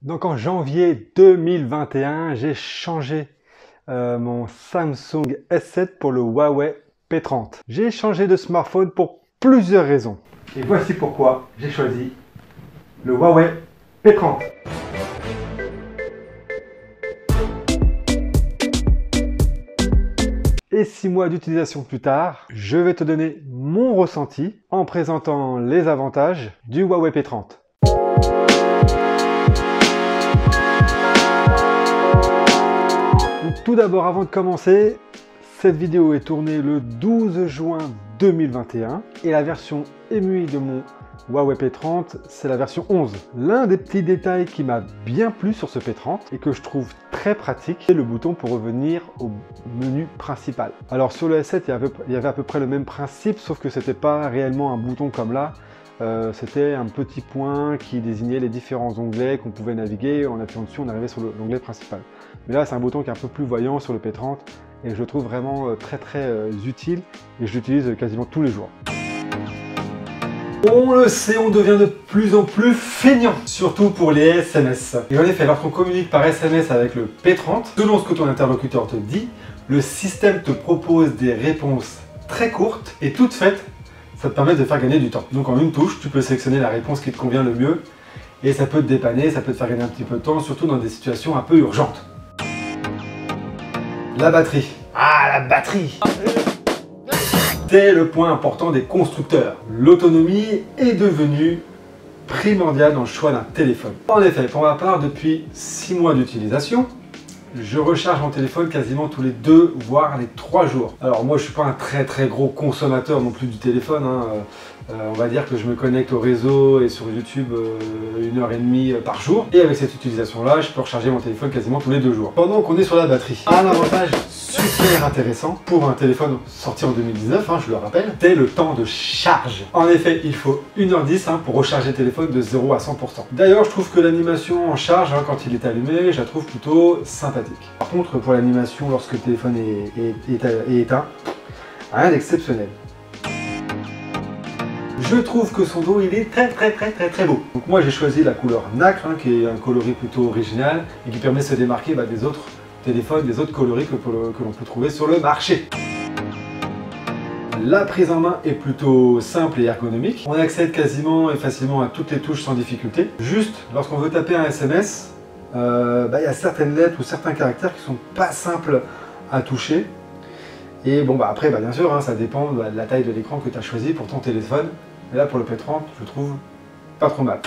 Donc en janvier 2021, j'ai changé mon Samsung S7 pour le Huawei P30. J'ai changé de smartphone pour plusieurs raisons. Et voici pourquoi j'ai choisi le Huawei P30. Et 6 mois d'utilisation plus tard, je vais te donner mon ressenti en présentant les avantages du Huawei P30. Tout d'abord, avant de commencer, cette vidéo est tournée le 12 juin 2021 et la version EMUI de mon Huawei P30, c'est la version 11. L'un des petits détails qui m'a bien plu sur ce P30 et que je trouve très pratique, c'est le bouton pour revenir au menu principal. Alors sur le S7, il y avait à peu près le même principe, sauf que c'était pas réellement un bouton comme là. C'était un petit point qui désignait les différents onglets qu'on pouvait naviguer. En appuyant dessus, on arrivait sur l'onglet principal. Mais là, c'est un bouton qui est un peu plus voyant sur le P30 et je le trouve vraiment très utile et je l'utilise quasiment tous les jours. On le sait, on devient de plus en plus feignant, surtout pour les SMS. Et en effet, lorsqu'on communique par SMS avec le P30, selon ce que ton interlocuteur te dit, le système te propose des réponses très courtes et toutes faites. Ça te permet de faire gagner du temps. Donc en une touche, tu peux sélectionner la réponse qui te convient le mieux et ça peut te dépanner, ça peut te faire gagner un petit peu de temps, surtout dans des situations un peu urgentes. La batterie. Ah, la batterie! C'est le point important des constructeurs. L'autonomie est devenue primordiale dans le choix d'un téléphone. En effet, pour ma part, depuis 6 mois d'utilisation, je recharge mon téléphone quasiment tous les 2 voire les 3 jours. Alors moi je suis pas un très gros consommateur non plus du téléphone, hein. On va dire que je me connecte au réseau et sur YouTube 1h30 par jour. Et avec cette utilisation là, je peux recharger mon téléphone quasiment tous les 2 jours. Pendant qu'on est sur la batterie, un avantage super intéressant pour un téléphone sorti en 2019, hein, je le rappelle, c'est le temps de charge. En effet, il faut 1h10 pour recharger le téléphone de 0 à 100%. D'ailleurs, je trouve que l'animation en charge, quand il est allumé, je la trouve plutôt sympathique. Par contre, pour l'animation, lorsque le téléphone est éteint, rien d'exceptionnel. Je trouve que son dos, il est très beau. Donc moi, j'ai choisi la couleur nacre, qui est un coloris plutôt original et qui permet de se démarquer des autres téléphones, des autres coloris que l'on peut trouver sur le marché. La prise en main est plutôt simple et ergonomique. On accède quasiment et facilement à toutes les touches sans difficulté. Juste, lorsqu'on veut taper un SMS, il y a certaines lettres ou certains caractères qui sont pas simples à toucher. Et bon, après, bien sûr, ça dépend de la taille de l'écran que tu as choisi pour ton téléphone. Mais là, pour le P30, je trouve pas trop mal.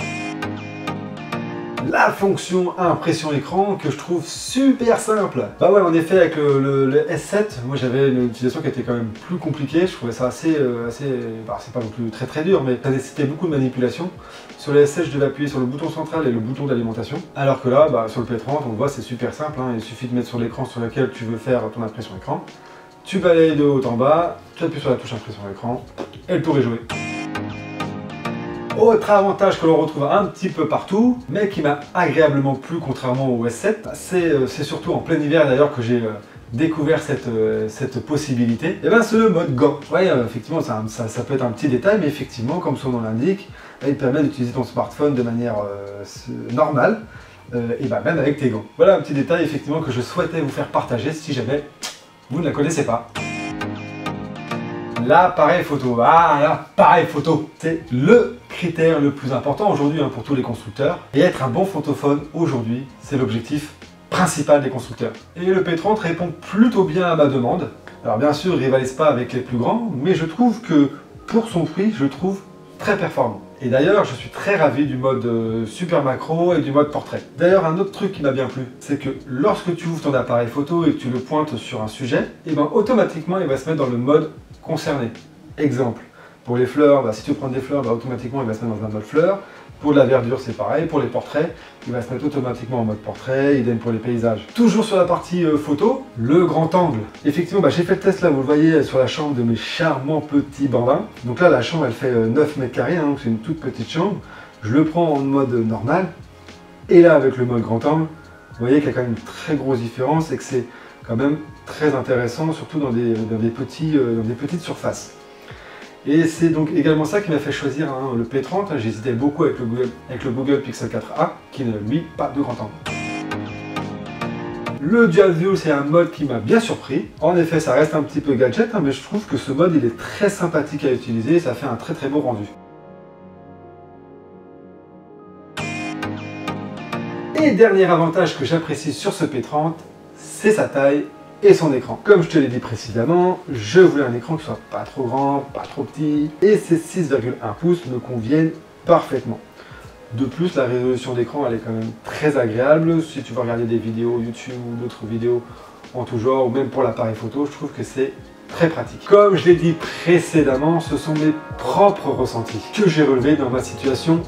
La fonction impression écran que je trouve super simple. Bah ouais, en effet, avec le S7, moi j'avais une utilisation qui était quand même plus compliquée. Je trouvais ça c'est pas non plus très dur, mais ça nécessitait beaucoup de manipulation. Sur le S7, je devais appuyer sur le bouton central et le bouton d'alimentation. Alors que là, sur le P30, on voit, c'est super simple. Il suffit de mettre sur l'écran sur lequel tu veux faire ton impression écran. Tu balayes de haut en bas, tu appuies sur la touche impression écran et le tour est joué. Autre avantage que l'on retrouve un petit peu partout, mais qui m'a agréablement plu contrairement au S7, c'est surtout en plein hiver d'ailleurs que j'ai découvert cette possibilité, et c'est le mode gant. Ouais, effectivement, ça peut être un petit détail, mais effectivement, comme son nom l'indique, il permet d'utiliser ton smartphone de manière normale, et même avec tes gants. Voilà un petit détail effectivement que je souhaitais vous faire partager si jamais vous ne la connaissez pas. L'appareil photo. Ah, l'appareil photo, c'est le critère le plus important aujourd'hui pour tous les constructeurs. Et être un bon photophone aujourd'hui, c'est l'objectif principal des constructeurs. Et le P30 répond plutôt bien à ma demande. Alors bien sûr, il ne rivalise pas avec les plus grands, mais je trouve que pour son prix, je le trouve très performant. Et d'ailleurs, je suis très ravi du mode super macro et du mode portrait. D'ailleurs, un autre truc qui m'a bien plu, c'est que lorsque tu ouvres ton appareil photo et que tu le pointes sur un sujet, automatiquement, il va se mettre dans le mode concerné. Exemple, pour les fleurs, si tu prends des fleurs, automatiquement, il va se mettre dans un mode fleurs. Pour la verdure, c'est pareil. Pour les portraits, il va se mettre automatiquement en mode portrait. Idem pour les paysages. Toujours sur la partie photo, le grand angle. Effectivement, j'ai fait le test là, vous le voyez, sur la chambre de mes charmants petits bambins. Donc là, la chambre, elle fait 9 mètres carrés, donc c'est une toute petite chambre. Je le prends en mode normal. Et là, avec le mode grand angle, vous voyez qu'il y a quand même une très grosse différence et que c'est quand même très intéressant, surtout dans des petites surfaces. Et c'est donc également ça qui m'a fait choisir le P30. J'hésitais beaucoup avec le Google Pixel 4a, qui n'a lui pas de grand angle. Le Dual View, c'est un mode qui m'a bien surpris. En effet, ça reste un petit peu gadget, mais je trouve que ce mode il est très sympathique à utiliser et ça fait un très beau rendu. Et dernier avantage que j'apprécie sur ce P30, c'est sa taille et son écran. Comme je te l'ai dit précédemment, je voulais un écran qui soit pas trop grand, pas trop petit, et ces 6,1 pouces me conviennent parfaitement. De plus, la résolution d'écran elle est quand même très agréable. Si tu veux regarder des vidéos YouTube ou d'autres vidéos en tout genre, ou même pour l'appareil photo, je trouve que c'est très pratique. Comme je l'ai dit précédemment, ce sont mes propres ressentis que j'ai relevés dans ma situation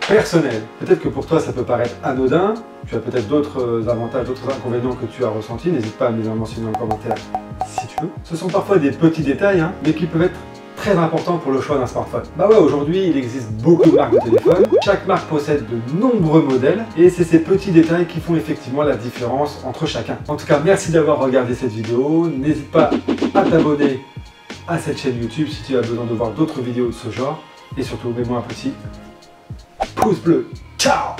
personnelle. Peut-être que pour toi ça peut paraître anodin, tu as peut-être d'autres avantages, d'autres inconvénients que tu as ressentis, n'hésite pas à me les mentionner en commentaire si tu veux. Ce sont parfois des petits détails, mais qui peuvent être très importants pour le choix d'un smartphone. Bah ouais, aujourd'hui il existe beaucoup de marques de téléphone, chaque marque possède de nombreux modèles, et c'est ces petits détails qui font effectivement la différence entre chacun. En tout cas, merci d'avoir regardé cette vidéo, n'hésite pas à t'abonner à cette chaîne YouTube si tu as besoin de voir d'autres vidéos de ce genre, et surtout mets-moi un petit pouce bleu. Ciao!